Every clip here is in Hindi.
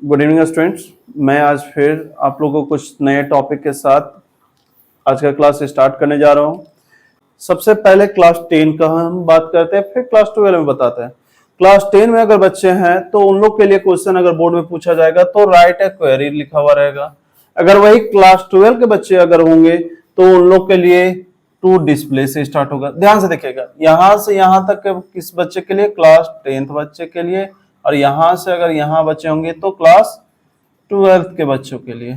Good evening students. मैं आज फिर आप लोगों को कुछ नए टॉपिक के साथ आज का क्लास स्टार्ट करने जा रहा हूं। सबसे पहले क्लास 10 का हम बात करते हैं, फिर क्लास 12 में बताते हैं। क्लास 10 में अगर बच्चे हैं तो उन लोग के लिए क्वेश्चन अगर बोर्ड में पूछा जाएगा तो राइट ए क्वेरी लिखा हुआ रहेगा। अगर वही क्लास 12 के बच्चे अगर होंगे तो उन लोग के लिए टू डिस्प्ले से स्टार्ट होगा। ध्यान से देखिएगा, यहां से यहां तक किस बच्चे के लिए, क्लास 10th बच्चे के लिए, और यहां से अगर यहां बच्चे होंगे तो क्लास 12th के बच्चों के लिए।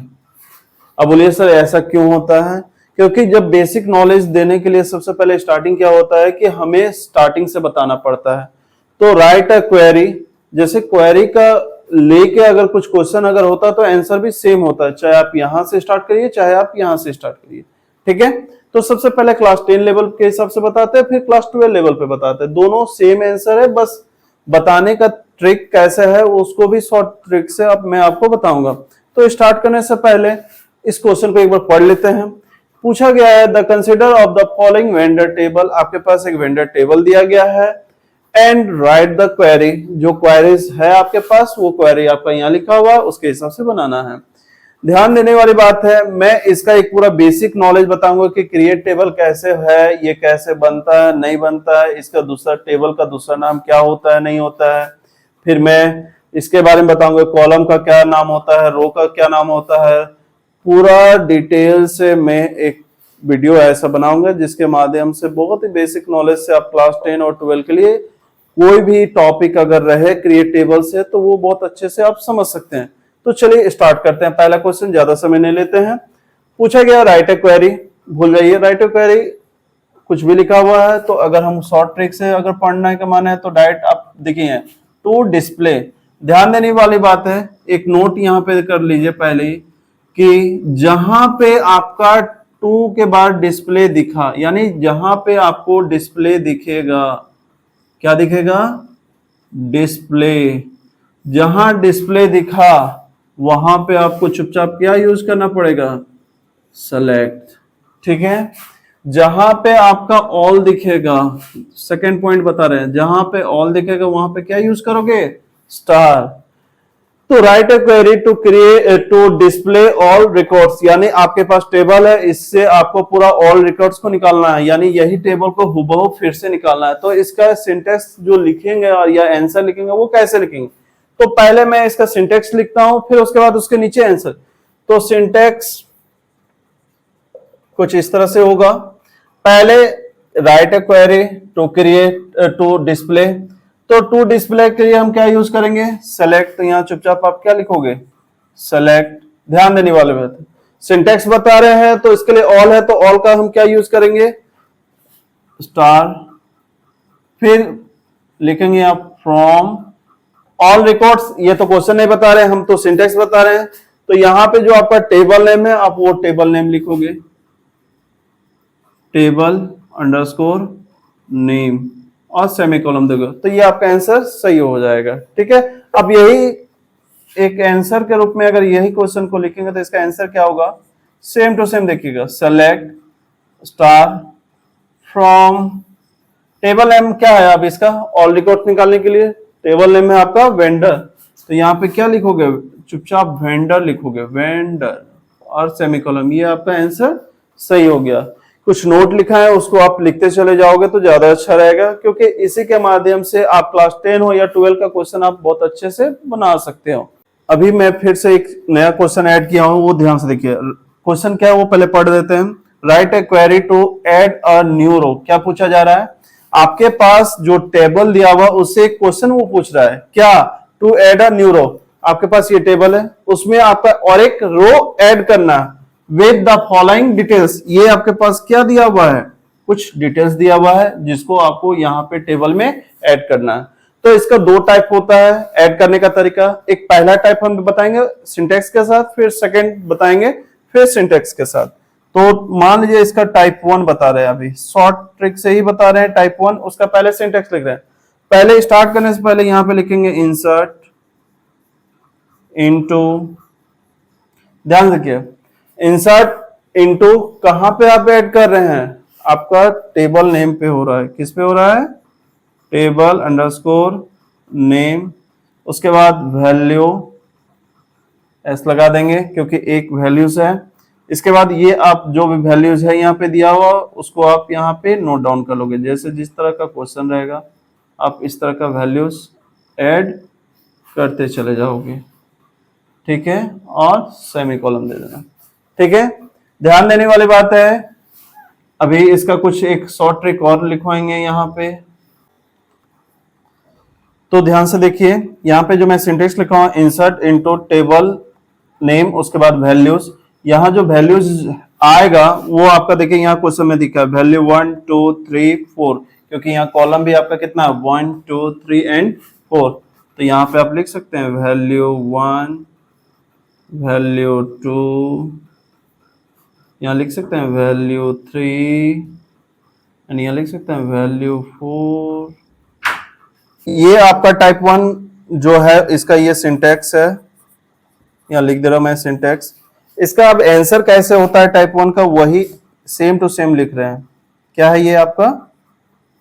अब बोलिए सर ऐसा क्यों होता है? क्योंकि जब बेसिक नॉलेज देने के लिए सबसे पहले स्टार्टिंग क्या होता है कि हमें स्टार्टिंग से बताना पड़ता है। तो राइट अ क्वेरी, जैसे क्वेरी का लेके अगर कुछ क्वेश्चन अगर होता तो आंसर भी सेम होता है, चाहे आप यहां से स्टार्ट करिए चाहे आप यहां से स्टार्ट करिए। ठीक है, तो सबसे पहले क्लास 10 लेवल के हिसाब से बताते हैं, फिर क्लास 12 लेवल पे बताते हैं। दोनों सेम आंसर है, बस बताने का ट्रिक कैसे है उसको भी शॉर्ट ट्रिक से अब मैं आपको बताऊंगा। तो स्टार्ट करने से पहले इस क्वेश्चन को एक बार पढ़ लेते हैं। पूछा गया है the consider of the following vendor table. आपके पास एक वेंडर टेबल दिया गया है एंड राइट द क्वेरी। जो क्वेरीज है आपके पास वो क्वेरी आपका यहाँ लिखा हुआ, उसके हिसाब से बनाना है। ध्यान देने वाली बात है, मैं इसका एक पूरा बेसिक नॉलेज बताऊंगा कि क्रिएट टेबल कैसे है, ये कैसे बनता है, नहीं बनता है, इसका दूसरा टेबल का दूसरा नाम क्या होता है, नहीं होता है। फिर मैं इसके बारे में बताऊंगा कॉलम का क्या नाम होता है, रो का क्या नाम होता है। पूरा डिटेल से मैं एक वीडियो ऐसा बनाऊंगा जिसके माध्यम से बहुत ही बेसिक नॉलेज से आप क्लास 10 और 12 के लिए कोई भी टॉपिक अगर रहे क्रिएट टेबल से तो वो बहुत अच्छे से आप समझ सकते हैं। तो चलिए स्टार्ट करते हैं। पहला क्वेश्चन, ज्यादा समय नहीं लेते हैं। पूछा गया राइट ए क्वेरी। भूल जाइए राइट ए क्वेरी कुछ भी लिखा हुआ है, तो अगर हम शॉर्ट ट्रिक से अगर पढ़ने का मन है तो डायरेक्ट आप देखिए टू डिस्प्ले। ध्यान देने वाली बात है, एक नोट यहाँ पे कर लीजिए पहले कि जहां पे आपका टू के बाद डिस्प्ले दिखा, यानी जहां पे आपको डिस्प्ले दिखेगा, क्या दिखेगा? डिस्प्ले। जहां डिस्प्ले दिखा वहां पे आपको चुपचाप क्या यूज करना पड़ेगा? सेलेक्ट। ठीक है, जहां पे आपका ऑल दिखेगा, सेकेंड पॉइंट बता रहे हैं, जहां पे ऑल दिखेगा वहां पे क्या यूज करोगे? स्टार। तो write a query to create to display all records, यानी आपके पास टेबल है, इससे आपको पूरा ऑल रिकॉर्ड्स को निकालना है, यानी यही टेबल को हुबहू फिर से निकालना है। तो इसका सिंटेक्स जो लिखेंगे और या आंसर लिखेंगे वो कैसे लिखेंगे? तो पहले मैं इसका सिंटेक्स लिखता हूं, फिर उसके बाद उसके नीचे आंसर। तो सिंटेक्स कुछ इस तरह से होगा। पहले write a query to create to display, तो टू डिस्प्ले के लिए हम क्या यूज करेंगे? सेलेक्ट। तो यहां चुपचाप आप क्या लिखोगे? सेलेक्ट। ध्यान देने वाले बात, सिंटेक्स बता रहे हैं तो इसके लिए ऑल है, तो ऑल का हम क्या यूज करेंगे? स्टार। फिर लिखेंगे आप फ्रॉम ऑल रिकॉर्ड्स। ये तो क्वेश्चन नहीं बता रहे, हम तो सिंटेक्स बता रहे हैं। तो यहां पे जो आपका टेबल नेम है आप वो टेबल नेम लिखोगे, टेबल अंडरस्कोर नेम, और सेमीकोलन दोगे, तो ये आपका आंसर सही हो जाएगा। ठीक है, अब यही एक आंसर के रूप में अगर यही क्वेश्चन को लिखेंगे तो इसका आंसर क्या होगा? सेम टू सेम देखिएगा, select star from table name क्या है अब इसका ऑल रिकॉर्ड निकालने के लिए, टेबल नेम है आपका वेंडर, तो यहाँ पे क्या लिखोगे? चुपचाप वेंडर लिखोगे, वेंडर और सेमीकोलन। ये आपका आंसर सही हो गया। कुछ नोट लिखा है उसको आप लिखते चले जाओगे तो ज्यादा अच्छा रहेगा, क्योंकि इसी के माध्यम से आप क्लास 10 हो या 12 का क्वेश्चन आप बहुत अच्छे से बना सकते हो। अभी मैं फिर से एक नया क्वेश्चन ऐड किया हूं, वो ध्यान से देखिए। क्वेश्चन क्या है वो पहले पढ़ देते हैं। Write a query to add a new row. क्या पूछा जा रहा है? आपके पास जो टेबल दिया हुआ उससे एक क्वेश्चन वो पूछ रहा है, क्या? To add a new row. आपके पास ये टेबल है, उसमें आपका और एक रो ऐड करना विद द फॉलोइंग डिटेल्स। ये आपके पास क्या दिया हुआ है? कुछ डिटेल्स दिया हुआ है जिसको आपको यहाँ पे टेबल में ऐड करना है। तो इसका दो टाइप होता है ऐड करने का तरीका। एक पहला टाइप हम बताएंगे सिंटेक्स के साथ, फिर सेकंड बताएंगे फिर सिंटेक्स के साथ। तो मान लीजिए इसका टाइप 1 बता रहे हैं, अभी शॉर्ट ट्रिक से ही बता रहे हैं टाइप 1, उसका पहले सिंटेक्स लिख रहे हैं। पहले स्टार्ट करने से पहले यहां पे लिखेंगे इंसर्ट इनटू। ध्यान रखिए, इंसर्ट इनटू कहां पे आप ऐड कर रहे हैं? आपका टेबल नेम पे हो रहा है। किस पे हो रहा है? टेबल अंडरस्कोर नेम, उसके बाद वैल्यू एस लगा देंगे क्योंकि एक वैल्यूज है। इसके बाद ये आप जो भी वैल्यूज है यहाँ पे दिया हुआ उसको आप यहाँ पे नोट डाउन कर लोगे। जैसे जिस तरह का क्वेश्चन रहेगा आप इस तरह का वैल्यूज ऐड करते चले जाओगे, ठीक है, और सेमी कॉलम दे देना, ठीक है। ध्यान देने वाली बात है, अभी इसका कुछ एक शॉर्ट ट्रिक और लिखवाएंगे यहाँ पे, तो ध्यान से देखिए। यहाँ पे जो मैं सिंटेक्स लिखा हूं, इंसर्ट इनटू टेबल नेम, उसके बाद वैल्यूज। यहाँ जो वैल्यूज आएगा वो आपका देखिए यहाँ क्वेश्चन में दिखा है वैल्यू 1 2 3 4, क्योंकि यहाँ कॉलम भी आपका कितना है 1 2 3 एंड 4। तो यहाँ पे आप लिख सकते हैं वैल्यू 1, वैल्यू 2, यहाँ लिख सकते हैं वैल्यू 3 एंड यहाँ लिख सकते हैं वैल्यू 4। ये आपका टाइप 1 जो है इसका ये सिंटैक्स है, यहाँ लिख दे रहा हूं मैं सिंटैक्स। इसका अब आंसर कैसे होता है टाइप 1 का, वही सेम टू सेम लिख रहे हैं। क्या है ये आपका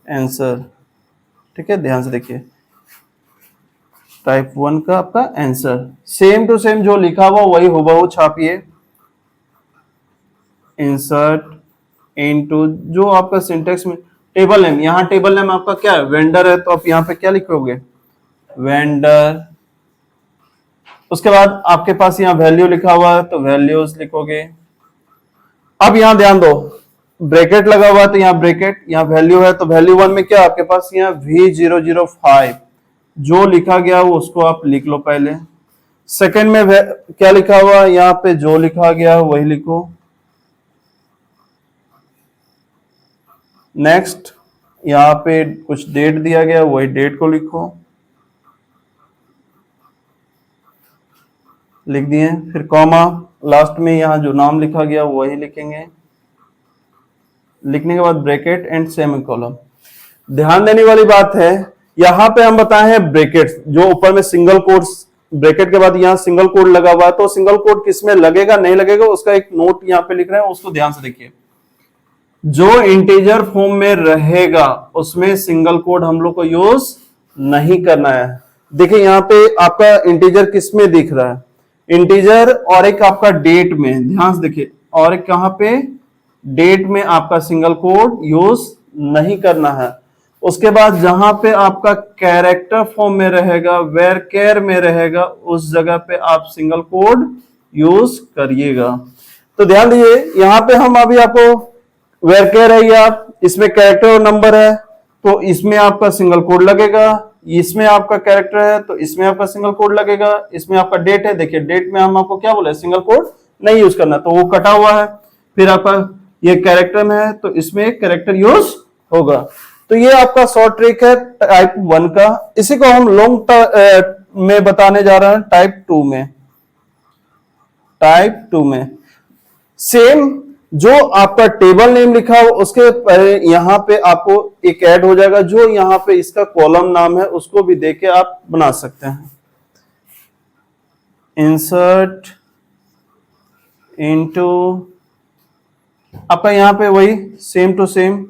आंसर, ठीक है, ध्यान से देखिए। टाइप 1 का आपका आंसर सेम टू सेम जो लिखा हुआ वही हुबहू छापिए। इंसर्ट इनटू जो आपका सिंटेक्स में टेबल नेम, यहाँ टेबल नेम आपका क्या है वेंडर है, तो आप यहाँ पे क्या लिखोगे वेंडर। उसके बाद आपके पास यहाँ वैल्यू लिखा हुआ है तो वैल्यूज लिखोगे। अब यहाँ ध्यान दो, ब्रैकेट लगा हुआ है तो यहाँ ब्रैकेट, यहाँ वैल्यू है तो वैल्यू 1 में क्या आपके पास यहाँ V005 जो लिखा गया वो उसको आप लिख लो पहले। सेकंड में क्या लिखा हुआ यहाँ पे जो लिखा गया वही लिखो। नेक्स्ट यहाँ पे कुछ डेट दिया गया वही डेट को लिखो, लिख दिए। फिर कॉमा, लास्ट में यहाँ जो नाम लिखा गया वही लिखेंगे। लिखने के बाद ब्रैकेट एंड सेमीकोलन। ध्यान देने वाली बात है, यहाँ पे हम बताए हैं ब्रैकेट जो ऊपर में सिंगल कोट, ब्रैकेट के बाद यहाँ सिंगल कोड लगा हुआ है, तो सिंगल कोड किस में लगेगा नहीं लगेगा उसका एक नोट यहाँ पे लिख रहे हैं, उसको ध्यान से देखिए। जो इंटीजर फॉर्म में रहेगा उसमें सिंगल कोड हम लोग को यूज नहीं करना है। देखिए यहाँ पे आपका इंटीजर किस में दिख रहा है, इंटीजर, और एक आपका डेट में, ध्यान से देखिए, और एक कहां पे डेट में आपका सिंगल कोड यूज नहीं करना है। उसके बाद जहां पे आपका कैरेक्टर फॉर्म में रहेगा, वेर केयर में रहेगा, उस जगह पे आप सिंगल कोड यूज करिएगा। तो ध्यान दीजिए यहाँ पे हम अभी आपको वेर केयर है या इसमें कैरेक्टर और नंबर है तो इसमें आपका सिंगल कोड लगेगा, इसमें आपका कैरेक्टर है तो इसमें आपका सिंगल कोड लगेगा, इसमें आपका डेट है, देखिए डेट में हम आपको क्या बोले सिंगल कोड नहीं यूज करना तो वो कटा हुआ है। फिर आपका ये कैरेक्टर में है तो इसमें कैरेक्टर यूज होगा। तो ये आपका शॉर्ट ट्रिक है टाइप 1 का। इसी को हम लॉन्ग में बताने जा रहे हैं टाइप 2 में। टाइप 2 में सेम जो आपका टेबल नेम लिखा हो उसके यहां पे आपको एक ऐड हो जाएगा, जो यहां पे इसका कॉलम नाम है उसको भी देके आप बना सकते हैं। इंसर्ट इनटू, आपका यहां पे वही सेम टू सेम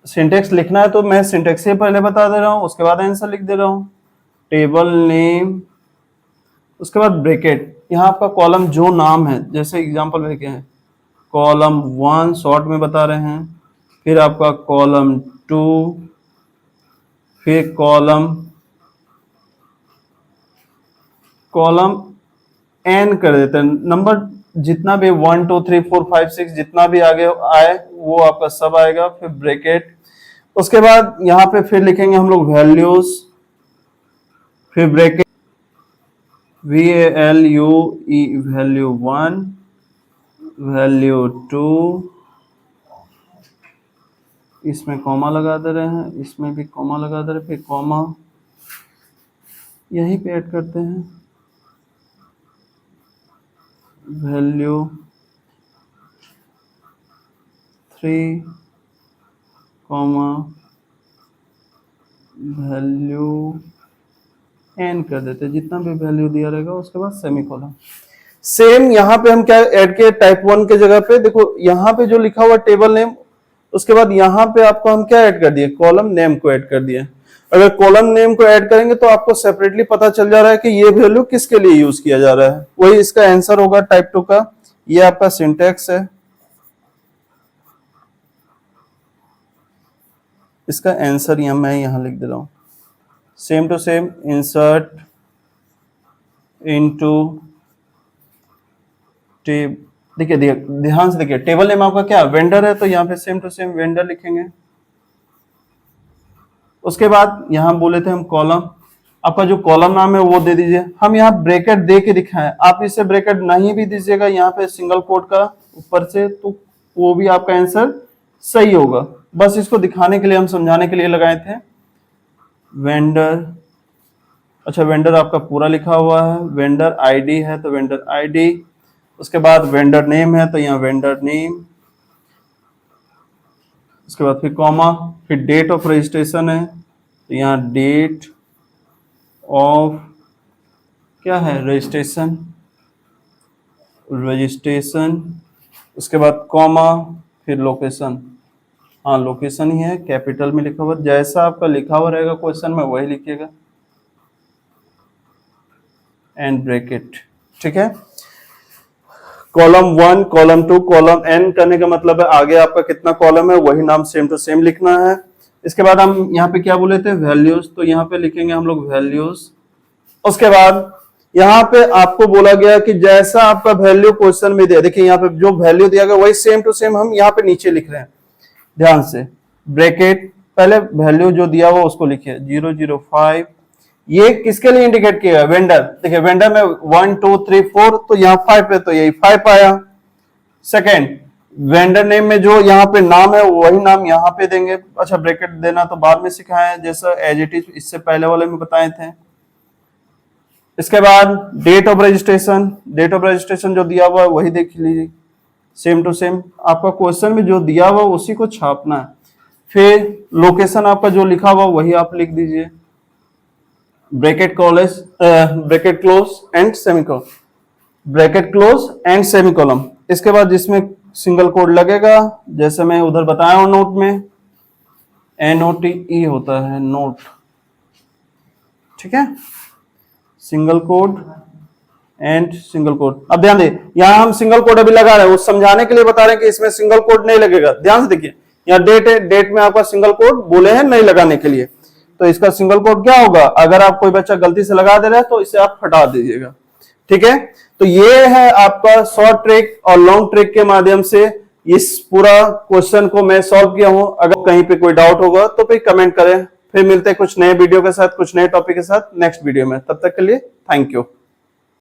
सिंटेक्स लिखना है तो मैं सिंटेक्स से पहले बता दे रहा हूं, उसके बाद आंसर लिख दे रहा हूं। टेबल नेम, उसके बाद ब्रैकेट, यहाँ आपका कॉलम जो नाम है, जैसे एग्जांपल में क्या है कॉलम 1 शॉर्ट में बता रहे हैं, फिर आपका कॉलम 2, फिर कॉलम n कर देते हैं, नंबर जितना भी 1 2 3 4 5 6 जितना भी आगे आए वो आपका सब आएगा। फिर ब्रैकेट, उसके बाद यहाँ पे फिर लिखेंगे हम लोग वैल्यूज, फिर ब्रैकेट VALUE वैल्यू 1, वैल्यू 2, इसमें कॉमा लगा दे रहे हैं, इसमें भी कॉमा लगा दे रहे हैं, फिर कॉमा यहीं पे ऐड करते हैं, वैल्यू 3, कॉमा वैल्यू n कर देते हैं, जितना भी वैल्यू दिया रहेगा उसके बाद सेमीकोलन। सेम यहाँ पे हम क्या ऐड किए टाइप 1 के जगह पे, देखो यहाँ पे जो लिखा हुआ टेबल नेम, उसके बाद यहाँ पे आपको हम क्या ऐड कर दिए कॉलम नेम को ऐड कर दिए। अगर कॉलम नेम को ऐड करेंगे तो आपको सेपरेटली पता चल जा रहा है कि ये वैल्यू किसके लिए यूज किया जा रहा है, वही इसका आंसर होगा टाइप 2 का। ये आपका सिंटैक्स है, इसका आंसर मैं यहां लिख दे रहा हूं, same to same insert into tab. देखिए ध्यान से देखिए, टेबल नेम आपका क्या वेंडर है, तो यहाँ पे सेम टू सेम वेंडर लिखेंगे। उसके बाद यहां बोले थे हम कॉलम, आपका जो कॉलम नाम है वो दे दीजिए। हम यहाँ ब्रैकेट दे के दिखाएं, आप इसे ब्रैकेट नहीं भी दीजिएगा यहाँ पे सिंगल कोट का ऊपर से, तो वो भी आपका आंसर सही होगा। बस इसको दिखाने के लिए, हम समझाने के लिए लगाए थे। वेंडर, अच्छा वेंडर आपका पूरा लिखा हुआ है, वेंडर आईडी है तो वेंडर आईडी, उसके बाद वेंडर नेम है तो यहाँ वेंडर नेम, उसके बाद फिर कॉमा, फिर डेट ऑफ रजिस्ट्रेशन है तो यहाँ डेट ऑफ क्या है रजिस्ट्रेशन, उसके बाद कॉमा, फिर लोकेशन, हाँ लोकेशन ही है, कैपिटल में लिखा हुआ, जैसा आपका लिखा हुआ रहेगा क्वेश्चन में वही लिखिएगा, एंड ब्रैकेट। ठीक है, कॉलम 1, कॉलम 2, कॉलम n करने का मतलब है आगे आपका कितना कॉलम है वही नाम सेम टू सेम लिखना है। इसके बाद हम यहाँ पे क्या बोले थे वैल्यूज, तो यहाँ पे लिखेंगे हम लोग वैल्यूज। उसके बाद यहाँ पे आपको बोला गया कि जैसा आपका वैल्यू क्वेश्चन में दिया, देखिए यहाँ पे जो वैल्यू दिया गया वही सेम टू सेम हम यहाँ पे नीचे लिख रहे हैं, ध्यान से। ब्रैकेट, पहले वैल्यू जो दिया हुआ उसको लिखिए 005, ये किसके लिए इंडिकेट किया वेंडर, देखिए वेंडर में 1 2 3 4, तो यहाँ 5 है तो यही 5 आया। सेकेंड, वेंडर नेम में जो यहाँ पे नाम है वही नाम यहाँ पे देंगे। अच्छा ब्रैकेट देना तो बाद में सिखाया है, जैसा एज इट इज इससे पहले वाले में बताए थे। इसके बाद date of registration, date of registration जो दिया हुआ है वही देख लीजिए, सेम टू सेम आपका क्वेश्चन में जो दिया हुआ उसी को छापना है। फिर लोकेशन आपका जो लिखा हुआ वही आप लिख दीजिए, bracket close and semicolon, bracket close and semicolon. इसके बाद जिसमें सिंगल कोड लगेगा, जैसे मैं उधर बताया हूं नोट में, NOTE होता है नोट, ठीक है, single code and single code. अब ध्यान दे, यहां हम सिंगल कोड अभी लगा रहे हैं, वो समझाने के लिए बता रहे हैं कि इसमें सिंगल कोड नहीं लगेगा। ध्यान से देखिए, यहाँ डेट है, डेट में आपका सिंगल कोड बोले हैं नहीं लगाने के लिए, तो इसका सिंगल कोड क्या होगा, अगर आप कोई बच्चा गलती से लगा दे रहा है तो इसे आप हटा दीजिएगा। ठीक है, तो ये है आपका शॉर्ट ट्रिक और लॉन्ग ट्रिक के माध्यम से इस पूरा क्वेश्चन को मैं सॉल्व किया हूं। अगर कहीं पे कोई डाउट होगा तो फिर कमेंट करें। फिर मिलते हैं कुछ नए वीडियो के साथ, कुछ नए टॉपिक के साथ नेक्स्ट वीडियो में। तब तक के लिए थैंक यू।